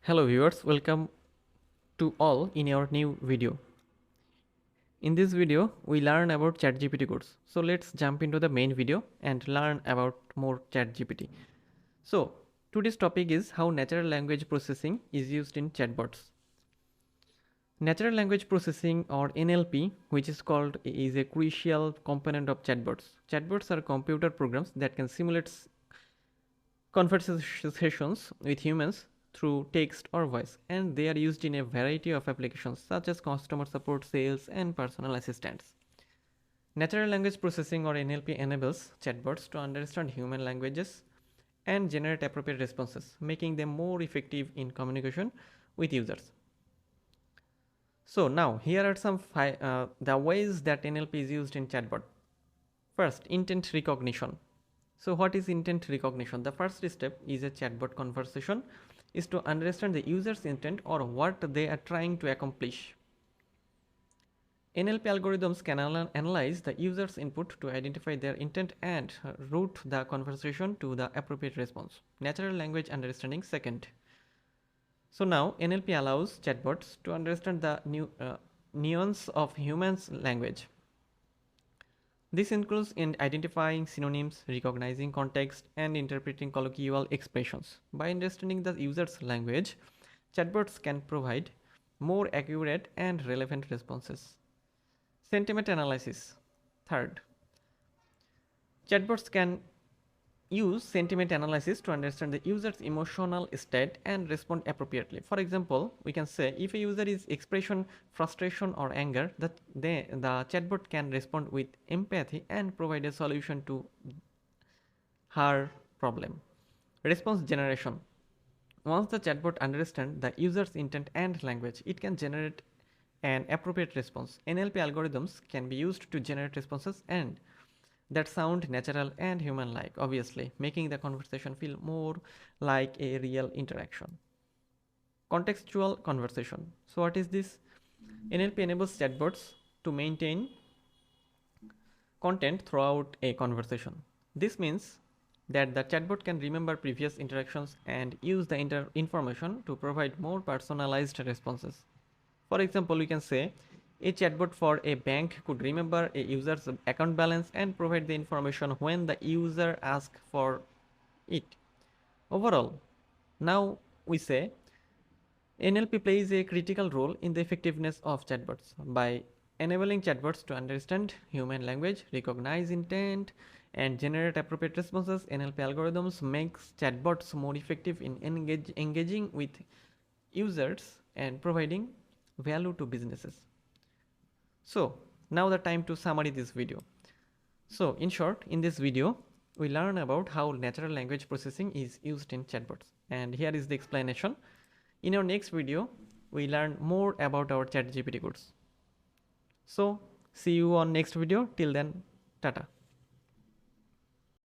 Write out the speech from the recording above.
Hello viewers, welcome to all in our new video. In this video, we learn about ChatGPT codes. So let's jump into the main video and learn about more ChatGPT. So today's topic is how natural language processing is used in chatbots. Natural language processing or NLP, which is a crucial component of chatbots. Chatbots are computer programs that can simulate conversations with humans through text or voice, and they are used in a variety of applications such as customer support, sales, and personal assistants. Natural language processing or NLP enables chatbots to understand human languages and generate appropriate responses, making them more effective in communication with users. So now here are some the ways that NLP is used in chatbot. First, intent recognition. So what is intent recognition? The first step is a chatbot conversation is to understand the user's intent or what they are trying to accomplish. NLP algorithms can analyze the user's input to identify their intent and route the conversation to the appropriate response. Natural language understanding second. So now NLP allows chatbots to understand the nuance of humans' language. This includes in identifying synonyms, recognizing context, and interpreting colloquial expressions. By understanding the user's language, chatbots can provide more accurate and relevant responses. Sentiment analysis. Third, chatbots can use sentiment analysis to understand the user's emotional state and respond appropriately. For example, we can say if a user is expressing frustration or anger, the chatbot can respond with empathy and provide a solution to her problem. Response generation. Once the chatbot understands the user's intent and language, it can generate an appropriate response. NLP algorithms can be used to generate responses and that sound natural and human-like, obviously, making the conversation feel more like a real interaction. Contextual conversation. So what is this? NLP enables chatbots to maintain content throughout a conversation. This means that the chatbot can remember previous interactions and use the information to provide more personalized responses. For example, we can say a chatbot for a bank could remember a user's account balance and provide the information when the user asks for it. Overall, now we say NLP plays a critical role in the effectiveness of chatbots by enabling chatbots to understand human language, recognize intent, and generate appropriate responses. NLP algorithms makes chatbots more effective in engaging with users and providing value to businesses. So now the time to summary this video. So in short, in this video, we learn about how natural language processing is used in chatbots. And here is the explanation. In our next video, we learn more about our ChatGPT codes. So see you on next video. Till then, tata.